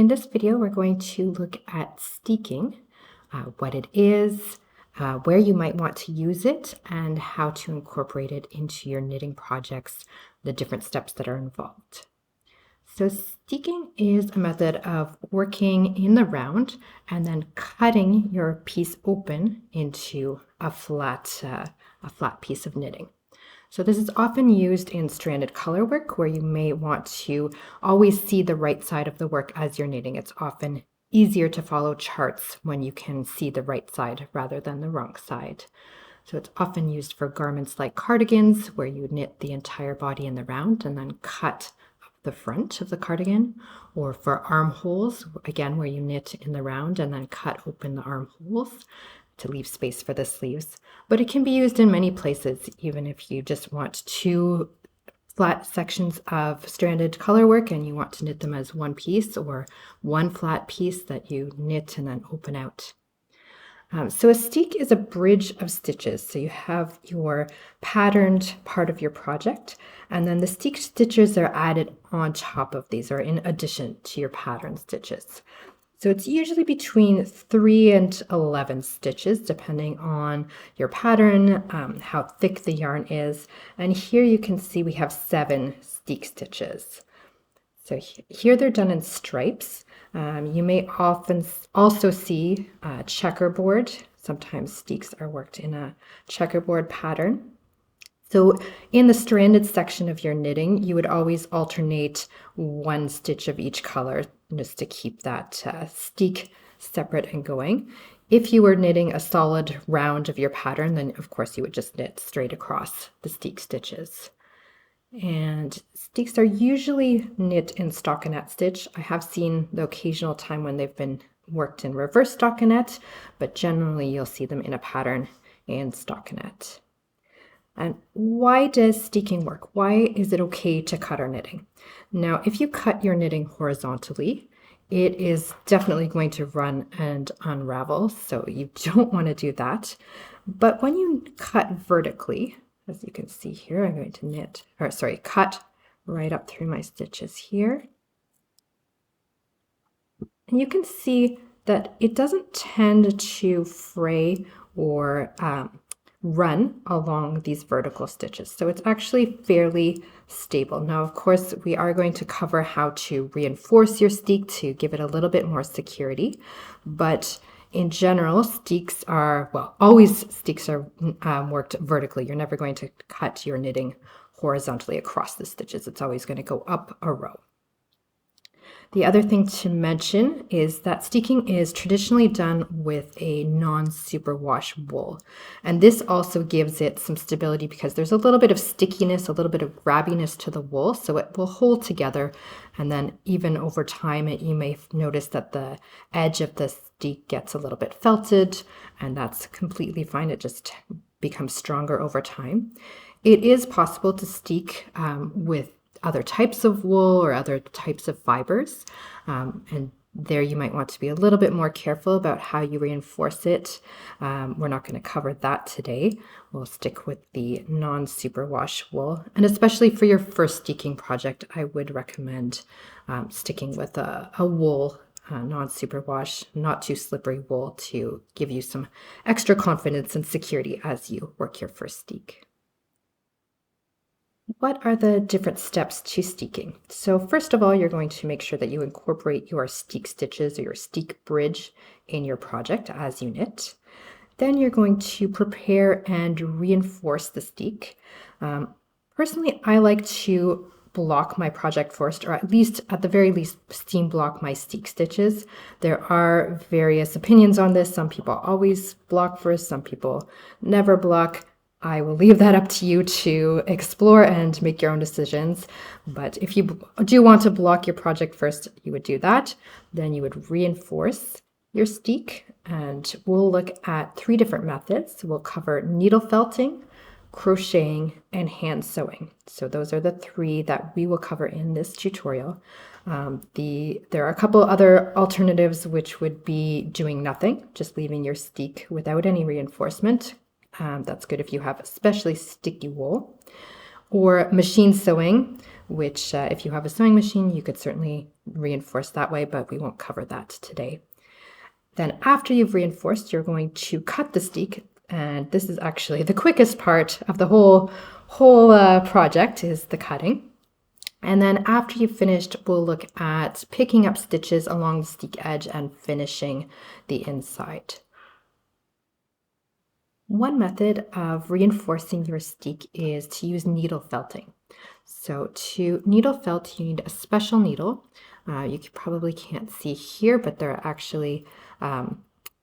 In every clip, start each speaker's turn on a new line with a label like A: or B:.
A: in this video, we're going to look at steeking, what it is, where you might want to use it, and how to incorporate it into your knitting projects, the different steps that are involved. So steeking is a method of working in the round and then cutting your piece open into a flat piece of knitting. So this is often used in stranded color work where you may want to always see the right side of the work as you're knitting. It's often easier to follow charts when you can see the right side rather than the wrong side. So it's often used for garments like cardigans where you knit the entire body in the round and then cut the front of the cardigan, or for armholes, again, where you knit in the round and then cut open the armholes to leave space for the sleeves. But it can be used in many places, even if you just want two flat sections of stranded color work and you want to knit them as one piece, or one flat piece that you knit and then open out. So a steek is a bridge of stitches. So you have your patterned part of your project, and then the steek stitches are added on top of these, or in addition to your pattern stitches. So it's usually between 3 and 11 stitches, depending on your pattern, how thick the yarn is. And here you can see we have 7 steek stitches. So here they're done in stripes. You may often also see checkerboard. Sometimes steeks are worked in a checkerboard pattern. So in the stranded section of your knitting, you would always alternate 1 stitch of each color just to keep that steek separate and going. If you were knitting a solid round of your pattern, then of course you would just knit straight across the steek stitches. And steeks are usually knit in stockinette stitch. I have seen the occasional time when they've been worked in reverse stockinette, but generally you'll see them in a pattern in stockinette. And why does steeking work? Why is it okay to cut our knitting? Now, if you cut your knitting horizontally, it is definitely going to run and unravel, so you don't want to do that. But when you cut vertically, as you can see here, I'm going to cut right up through my stitches here. And you can see that it doesn't tend to fray or run along these vertical stitches. So it's actually fairly stable. Now, of course, we are going to cover how to reinforce your steek to give it a little bit more security, but in general, steeks are, always steeks are worked vertically. You're never going to cut your knitting horizontally across the stitches. It's always going to go up a row. The other thing to mention is that steeking is traditionally done with a non-superwash wool. And this also gives it some stability because there's a little bit of stickiness, a little bit of grabbiness to the wool, so it will hold together. And then even over time, you may notice that the edge of the steek gets a little bit felted, and that's completely fine. It just becomes stronger over time. It is possible to steek with other types of wool or other types of fibers, and there you might want to be a little bit more careful about how you reinforce it. We're not going to cover that today. We'll stick with the non-superwash wool, and especially for your first steeking project, I would recommend sticking with a wool, non-superwash, not too slippery wool to give you some extra confidence and security as you work your first steek. What are the different steps to steeking? So first of all, you're going to make sure that you incorporate your steek stitches or your steek bridge in your project as you knit. Then you're going to prepare and reinforce the steek. Personally, I like to block my project first, or at the very least, seam block my steek stitches. There are various opinions on this. Some people always block first, some people never block. I will leave that up to you to explore and make your own decisions. But if you do want to block your project first, you would do that. Then you would reinforce your steek, and we'll look at 3 different methods. We'll cover needle felting, crocheting, and hand sewing. So those are the 3 that we will cover in this tutorial. There are a couple other alternatives, which would be doing nothing, just leaving your steek without any reinforcement. That's good if you have especially sticky wool. or machine sewing, which if you have a sewing machine, you could certainly reinforce that way, but we won't cover that today. Then after you've reinforced, you're going to cut the steek, and this is actually the quickest part of the whole project is the cutting. And then after you've finished, we'll look at picking up stitches along the steek edge and finishing the inside. One method of reinforcing your steek is to use needle felting. So to needle felt, you need a special needle. You probably can't see here, but there are actually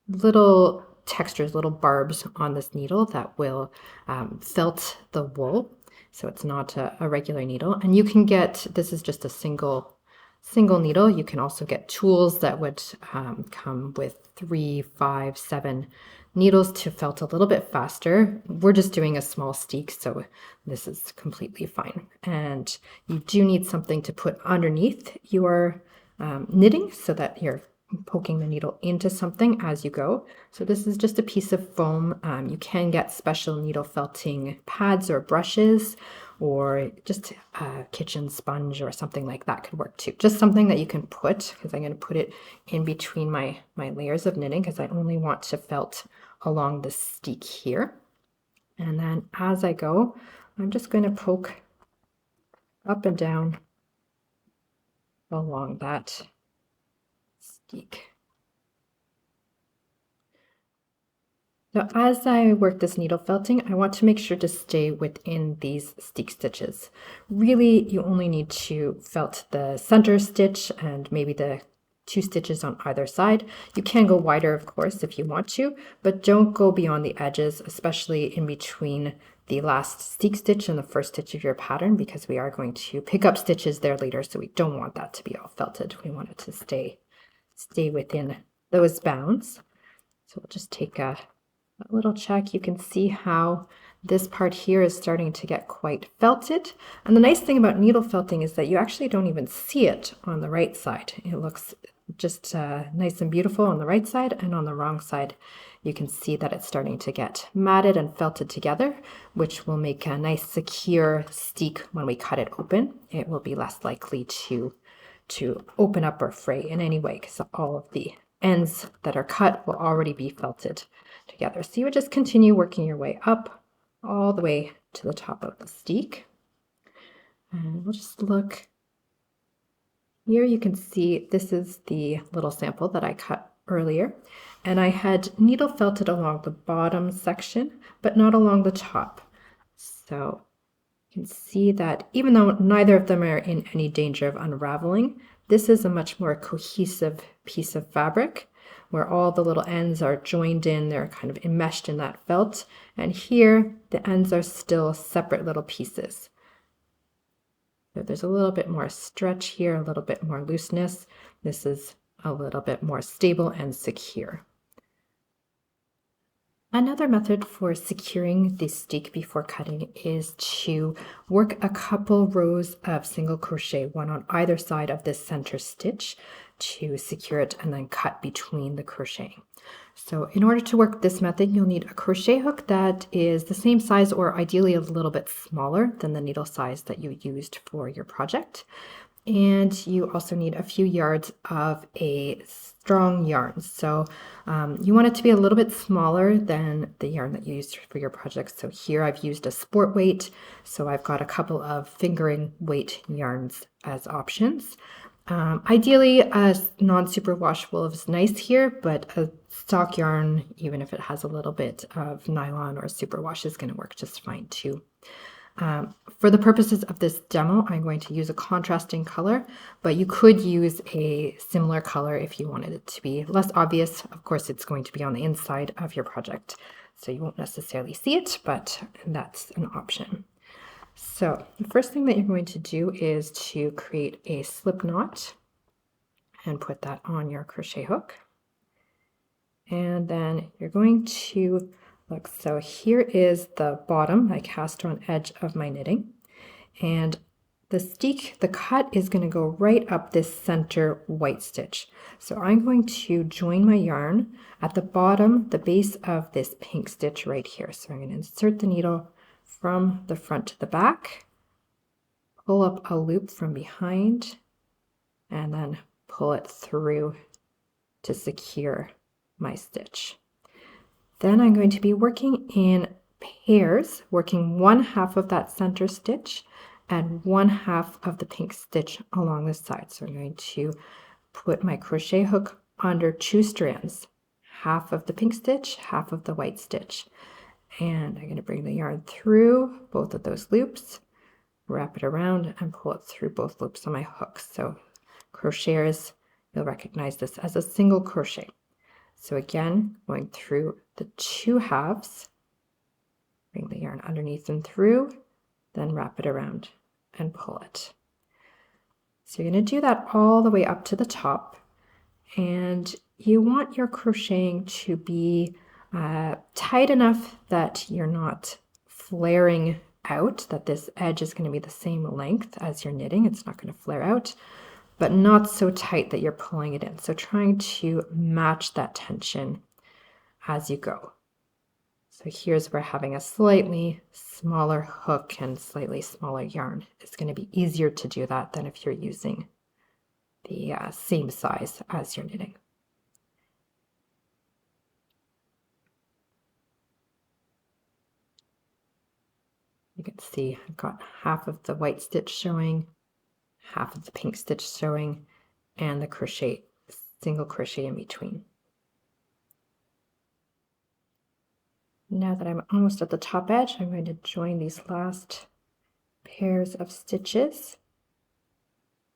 A: little textures, little barbs on this needle that will felt the wool. So it's not a regular needle. And you can get, this is just a single needle. You can also get tools that would come with 3, 5, 7 needles to felt a little bit faster. We're just doing a small steek, so this is completely fine. And you do need something to put underneath your knitting so that you're poking the needle into something as you go. So this is just a piece of foam. You can get special needle felting pads or brushes, or just a kitchen sponge or something like that could work too. Just something that you can put, because I'm going to put it in between my layers of knitting, because I only want to felt along the steek here. And then as I go, I'm just going to poke up and down along that steek. So as I work this needle felting, I want to make sure to stay within these steek stitches. Really, you only need to felt the center stitch and maybe the 2 stitches on either side. You can go wider, of course, if you want to, but don't go beyond the edges, especially in between the last steek stitch and the first stitch of your pattern, because we are going to pick up stitches there later, so we don't want that to be all felted. We want it to stay within those bounds. So we'll just take a little check. You can see how this part here is starting to get quite felted. And the nice thing about needle felting is that you actually don't even see it on the right side. It looks just nice and beautiful on the right side, and on the wrong side you can see that it's starting to get matted and felted together, which will make a nice secure steek when we cut it open. It will be less likely to open up or fray in any way, because all of the ends that are cut will already be felted together. So you would just continue working your way up all the way to the top of the steek. And we'll just look here. You can see this is the little sample that I cut earlier, and I had needle felted along the bottom section, but not along the top. So you can see that even though neither of them are in any danger of unraveling, this is a much more cohesive piece of fabric where all the little ends are joined in, they're kind of enmeshed in that felt, and here the ends are still separate little pieces. So there's a little bit more stretch here, a little bit more looseness. This is a little bit more stable and secure. Another method for securing the steek before cutting is to work a couple rows of single crochet, one on either side of this center stitch, to secure it, and then cut between the crocheting. So in order to work this method, you'll need a crochet hook that is the same size, or ideally a little bit smaller than the needle size that you used for your project. And you also need a few yards of a strong yarn. So you want it to be a little bit smaller than the yarn that you used for your project. So here I've used a sport weight. So I've got a couple of fingering weight yarns as options. Ideally, a non-superwash wool is nice here, but a stock yarn, even if it has a little bit of nylon or superwash, is going to work just fine too. For the purposes of this demo, I'm going to use a contrasting color, but you could use a similar color if you wanted it to be less obvious. Of course, it's going to be on the inside of your project, so you won't necessarily see it, but that's an option. So the first thing that you're going to do is to create a slip knot and put that on your crochet hook. And then you're going to look, so here is the bottom, my cast on edge of my knitting, and the steek, the cut is going to go right up this center white stitch. So I'm going to join my yarn at the bottom, the base of this pink stitch right here. So I'm going to insert the needle from the front to the back, pull up a loop from behind and then pull it through to secure my stitch. Then I'm going to be working in pairs, working 1/2 of that center stitch and 1/2 of the pink stitch along the side. So I'm going to put my crochet hook under 2 strands, 1/2 of the pink stitch, 1/2 of the white stitch. And I'm going to bring the yarn through both of those loops, wrap it around and pull it through both loops on my hook. So crocheters, you'll recognize this as a single crochet. So again, going through the 2 halves, bring the yarn underneath and through, then wrap it around and pull it. So you're going to do that all the way up to the top, and you want your crocheting to be tight enough that you're not flaring out, that this edge is going to be the same length as your knitting. It's not going to flare out, but not so tight that you're pulling it in. So trying to match that tension as you go. So here's where having a slightly smaller hook and slightly smaller yarn is going to be easier to do that than if you're using the same size as you're knitting. You can see I've got 1/2 of the white stitch showing, 1/2 of the pink stitch showing, and the crochet, single crochet in between. Now that I'm almost at the top edge, I'm going to join these last pairs of stitches,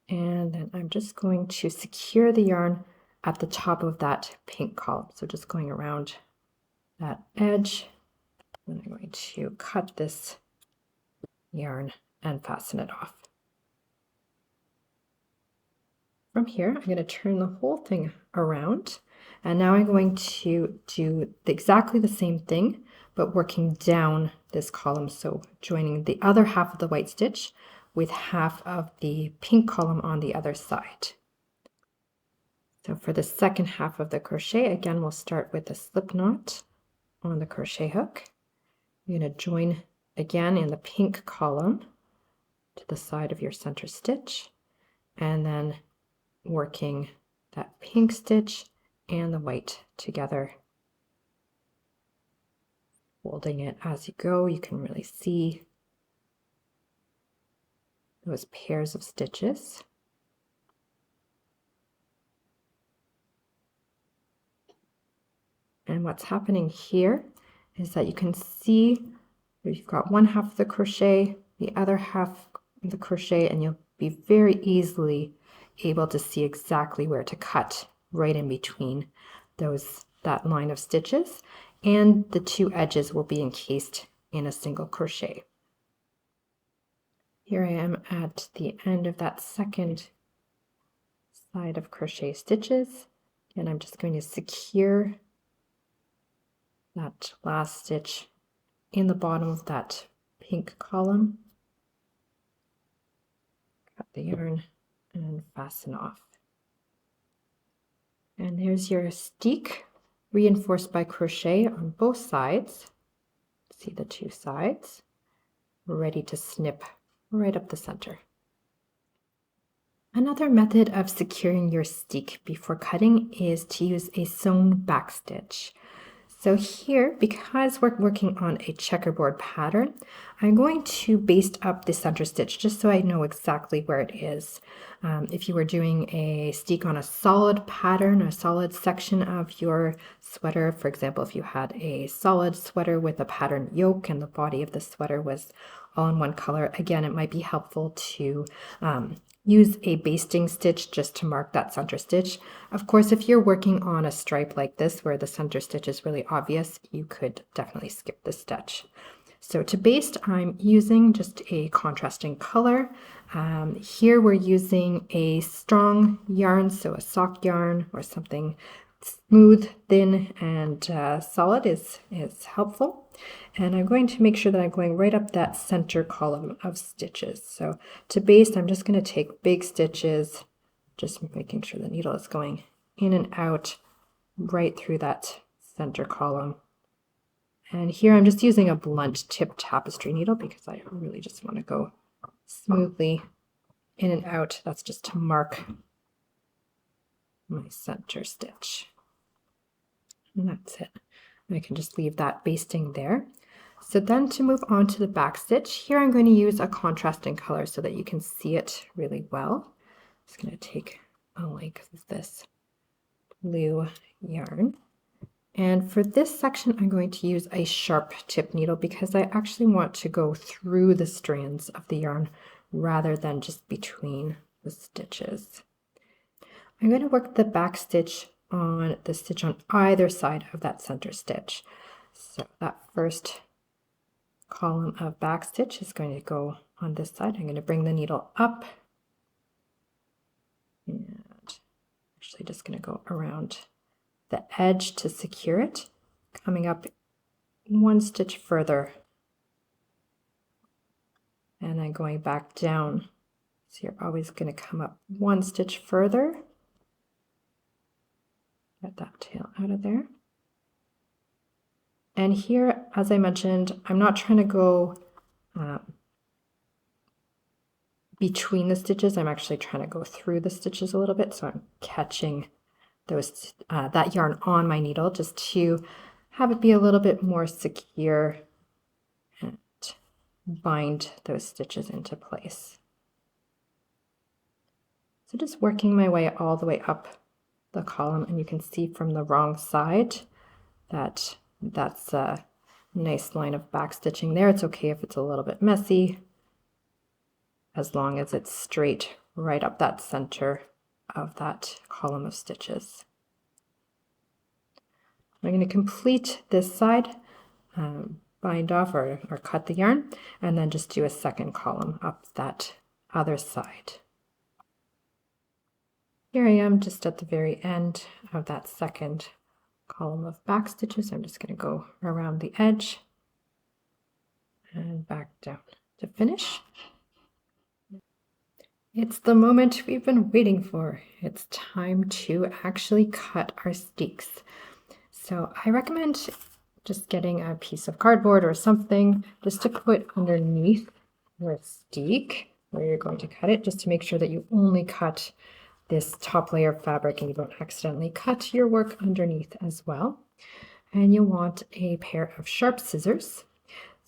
A: and then I'm just going to secure the yarn at the top of that pink column. So just going around that edge, and I'm going to cut this yarn and fasten it off. From here, I'm going to turn the whole thing around, and now I'm going to do exactly the same thing, but working down this column. So joining the other 1/2 of the white stitch with 1/2 of the pink column on the other side. So for the second 1/2 of the crochet, again, we'll start with a slip knot on the crochet hook. You're going to join again in the pink column to the side of your center stitch, and then working that pink stitch and the white together, folding it as you go. You can really see those pairs of stitches. And what's happening here is that you can see you've got 1/2 of the crochet, the other 1/2 of the crochet, and you'll be very easily able to see exactly where to cut right in between that line of stitches, and the 2 edges will be encased in a single crochet. Here I am at the end of that second side of crochet stitches, and I'm just going to secure that last stitch in the bottom of that pink column, cut the yarn and fasten off. And there's your steek, reinforced by crochet on both sides. See the 2 sides, ready to snip right up the center. Another method of securing your steek before cutting is to use a sewn backstitch. So here, because we're working on a checkerboard pattern, I'm going to baste up the center stitch just so I know exactly where it is. If you were doing a steek on a solid pattern, a solid section of your sweater, for example, if you had a solid sweater with a pattern yoke and the body of the sweater was all in one color, again, it might be helpful to use a basting stitch just to mark that center stitch. Of course, if you're working on a stripe like this where the center stitch is really obvious, you could definitely skip this stitch. So to baste, I'm using just a contrasting color. Here we're using a strong yarn, so a sock yarn or something smooth, thin, and solid is helpful. And I'm going to make sure that I'm going right up that center column of stitches. So to baste, I'm just going to take big stitches, just making sure the needle is going in and out right through that center column. And here I'm just using a blunt tip tapestry needle because I really just want to go smoothly in and out. That's just to mark my center stitch. And that's it. I can just leave that basting there. So then to move on to the back stitch, here I'm going to use a contrasting color so that you can see it really well. I'm just going to take a length of this blue yarn. And for this section, I'm going to use a sharp tip needle because I actually want to go through the strands of the yarn rather than just between the stitches. I'm going to work the back stitch on the stitch on either side of that center stitch. So that first column of back stitch is going to go on this side. I'm going to bring the needle up and actually just going to go around the edge to secure it, coming up one stitch further and then going back down. So you're always going to come up one stitch further. Get that tail out of there. And here, as I mentioned, I'm not trying to go between the stitches. I'm actually trying to go through the stitches a little bit. So I'm catching those that yarn on my needle just to have it be a little bit more secure and bind those stitches into place. So just working my way all the way up the column, and you can see from the wrong side that that's a nice line of back stitching there. It's okay if it's a little bit messy, as long as it's straight right up that center of that column of stitches. I'm going to complete this side, bind off or cut the yarn, and then just do a second column up that other side. Here I am just at the very end of that second column of back stitches. I'm just going to go around the edge and back down to finish. It's the moment we've been waiting for. It's time to actually cut our steeks. So I recommend just getting a piece of cardboard or something just to put underneath your steek where you're going to cut it, just to make sure that you only cut this top layer of fabric and you don't accidentally cut your work underneath as well. And you'll want a pair of sharp scissors.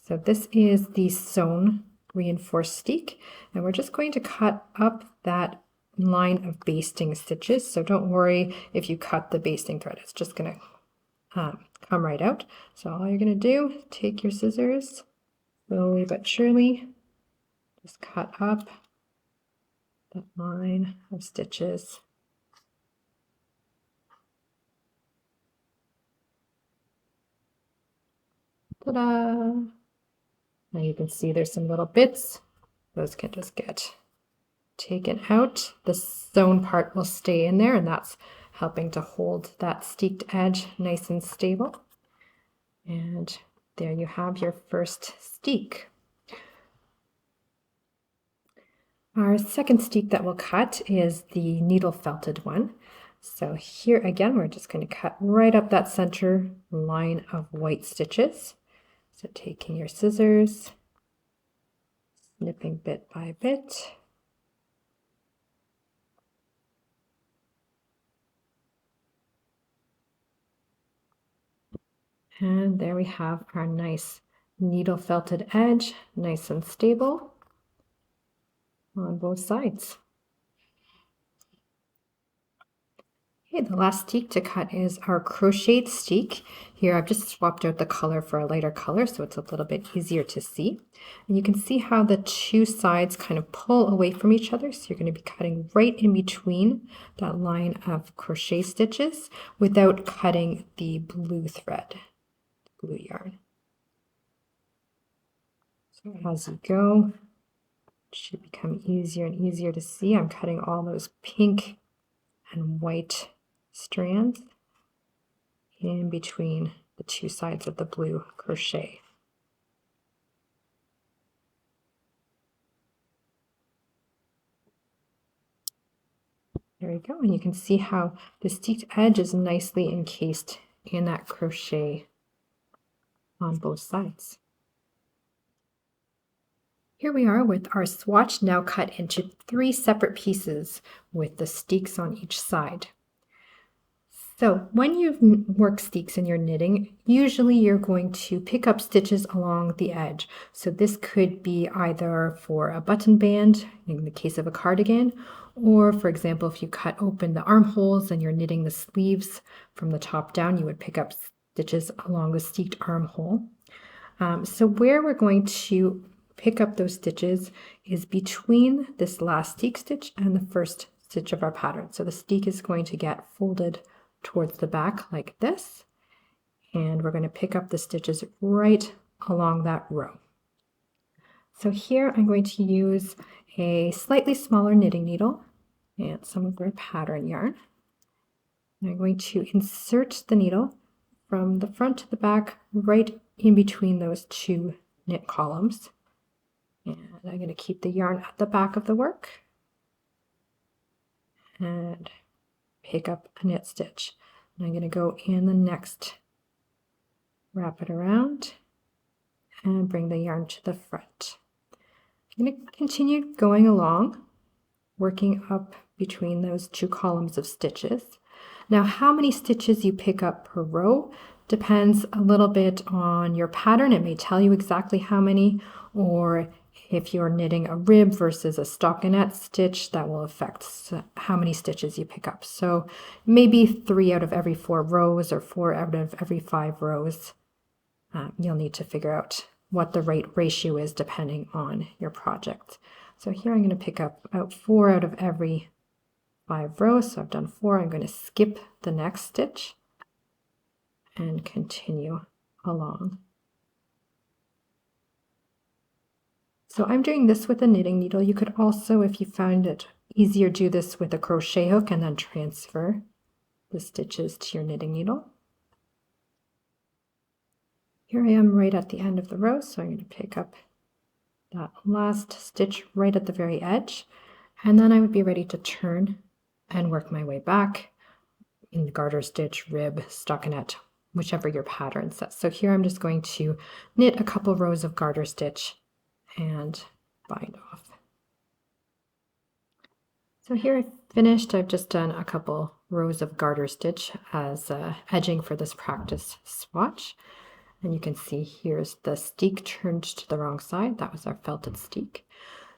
A: So this is the sewn reinforced steek, and we're just going to cut up that line of basting stitches. So don't worry if you cut the basting thread, it's just going to come right out. So all you're going to do, take your scissors, slowly but surely, just cut up that line of stitches. Ta-da! Now you can see there's some little bits. Those can just get taken out. The sewn part will stay in there, and that's helping to hold that steeked edge nice and stable. And there you have your first steek. Our second steek that we'll cut is the needle felted one. So here again, we're just going to cut right up that center line of white stitches. So taking your scissors, snipping bit by bit. And there we have our nice needle felted edge, nice and stable on both sides. Okay, the last steek to cut is our crocheted steek. Here I've just swapped out the color for a lighter color so it's a little bit easier to see. And you can see how the two sides kind of pull away from each other. So you're going to be cutting right in between that line of crochet stitches without cutting the blue thread, blue yarn. So as you go, it should become easier and easier to see. I'm cutting all those pink and white strands in between the two sides of the blue crochet. There we go, and you can see how the steeked edge is nicely encased in that crochet on both sides. Here we are with our swatch now cut into 3 separate pieces with the steeks on each side. So when you work steeks in your knitting, usually you're going to pick up stitches along the edge. So this could be either for a button band, in the case of a cardigan, or for example, if you cut open the armholes and you're knitting the sleeves from the top down, you would pick up stitches along the steeked armhole. So where we're going to pick up those stitches is between this last steek stitch and the first stitch of our pattern. So the steek is going to get folded towards the back like this, and we're going to pick up the stitches right along that row. So here I'm going to use a slightly smaller knitting needle and some of our pattern yarn. And I'm going to insert the needle from the front to the back right in between those 2 knit columns. And I'm going to keep the yarn at the back of the work and pick up a knit stitch. And I'm going to go in the next, wrap it around, and bring the yarn to the front. I'm going to continue going along, working up between those 2 columns of stitches. Now, how many stitches you pick up per row depends a little bit on your pattern. It may tell you exactly how many, or if you're knitting a rib versus a stockinette stitch, that will affect how many stitches you pick up. So maybe 3 out of every 4 rows or 4 out of every 5 rows. You'll need to figure out what the right ratio is depending on your project. So here I'm going to pick up about 4 out of every 5 rows. So I've done 4. I'm going to skip the next stitch and continue along. So I'm doing this with a knitting needle. You could also, if you find it easier, do this with a crochet hook and then transfer the stitches to your knitting needle. Here I am right at the end of the row, so I'm going to pick up that last stitch right at the very edge, and then I would be ready to turn and work my way back in the garter stitch, rib, stockinette, whichever your pattern says. So here I'm just going to knit a couple rows of garter stitch and bind off. So here I've finished. I've just done a couple rows of garter stitch as edging for this practice swatch. And you can see here's the steek turned to the wrong side. That was our felted steek.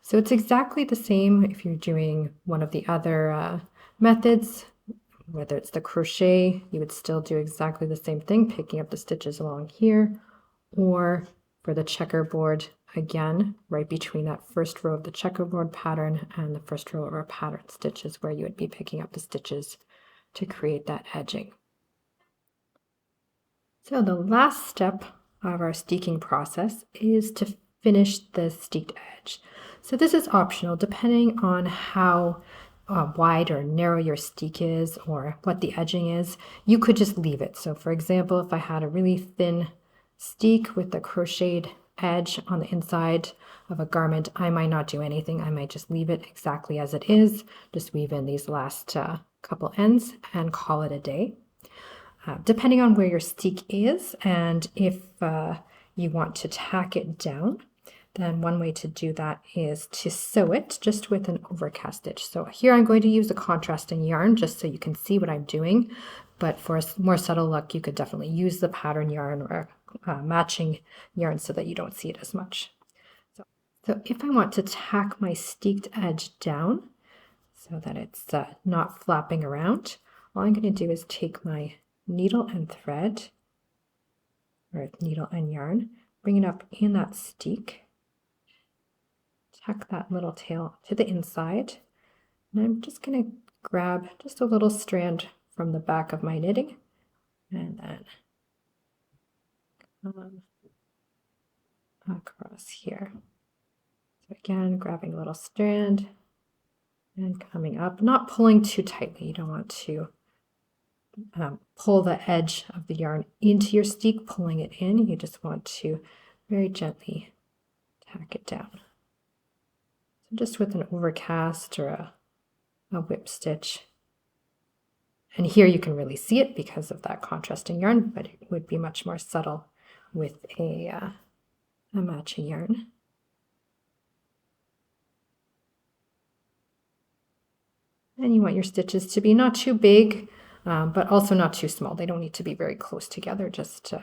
A: So it's exactly the same if you're doing one of the other methods, whether it's the crochet, you would still do exactly the same thing, picking up the stitches along here, or for the checkerboard, again, right between that first row of the checkerboard pattern and the first row of our pattern stitches where you would be picking up the stitches to create that edging. So the last step of our steeking process is to finish the steeked edge. So this is optional depending on how wide or narrow your steek is or what the edging is. You could just leave it. So for example, if I had a really thin steek with the crocheted edge on the inside of a garment, I might not do anything. I might just leave it exactly as it is, just weave in these last couple ends and call it a day. Depending on where your steek is and if you want to tack it down, then one way to do that is to sew it just with an overcast stitch. So here I'm going to use a contrasting yarn just so you can see what I'm doing, but for a more subtle look, you could definitely use the pattern yarn or matching yarn so that you don't see it as much. So if I want to tack my steeked edge down so that it's not flapping around, all I'm going to do is take my needle and thread, or needle and yarn, bring it up in that steek, tuck that little tail to the inside, and I'm just going to grab just a little strand from the back of my knitting and then across here. So again, grabbing a little strand and coming up, not pulling too tightly. You don't want to pull the edge of the yarn into your steek, pulling it in. You just want to very gently tack it down. So just with an overcast or a whip stitch. And here you can really see it because of that contrasting yarn, but it would be much more subtle with a matching yarn. And you want your stitches to be not too big, but also not too small. They don't need to be very close together, just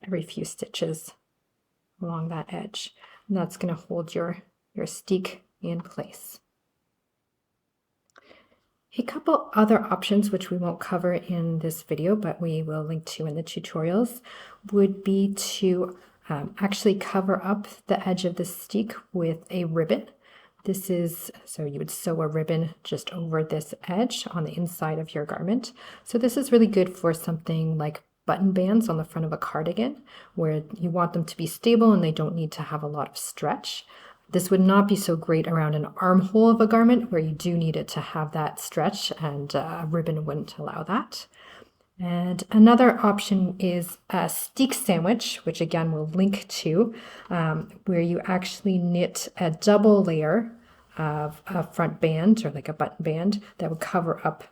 A: every few stitches along that edge. And that's going to hold your steek in place. A couple other options, which we won't cover in this video, but we will link to in the tutorials, would be to actually cover up the edge of the steek with a ribbon. This is, so you would sew a ribbon just over this edge on the inside of your garment. So this is really good for something like button bands on the front of a cardigan, where you want them to be stable and they don't need to have a lot of stretch. This would not be so great around an armhole of a garment where you do need it to have that stretch, and a ribbon wouldn't allow that. And another option is a steek sandwich, which again we'll link to, where you actually knit a double layer of a front band or like a button band that would cover up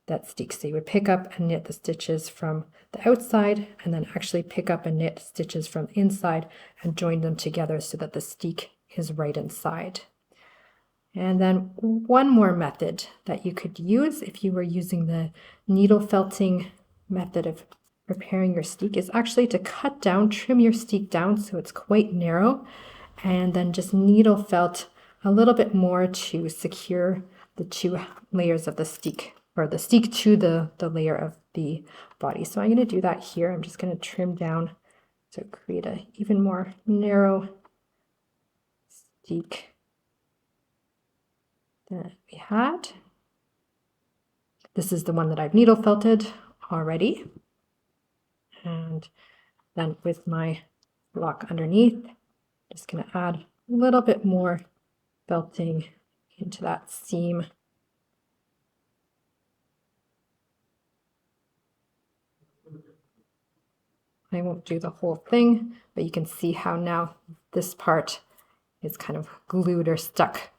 A: that steek. So you would pick up and knit the stitches from the outside and then actually pick up and knit stitches from the inside and join them together so that the steek is right inside. And then one more method that you could use if you were using the needle felting method of preparing your steek is actually to cut down, trim your steek down so it's quite narrow, and then just needle felt a little bit more to secure the two layers of the steek, or the steek to the layer of the body. So I'm going to do that here. I'm just going to trim down to create an even more narrow steek that we had. This is the one that I've needle felted already. And then with my block underneath, just going to add a little bit more felting into that seam. I won't do the whole thing, but you can see how now this part is kind of glued or stuck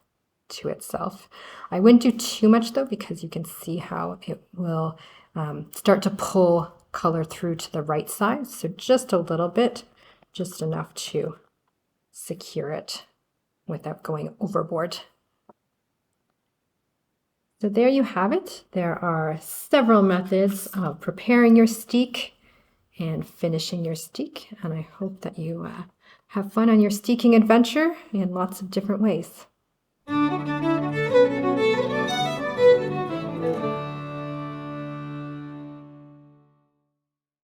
A: to itself. I wouldn't do too much though, because you can see how it will start to pull color through to the right side. So just a little bit, just enough to secure it without going overboard. So there you have it. There are several methods of preparing your steek and finishing your steek, and I hope that you have fun on your steeking adventure in lots of different ways.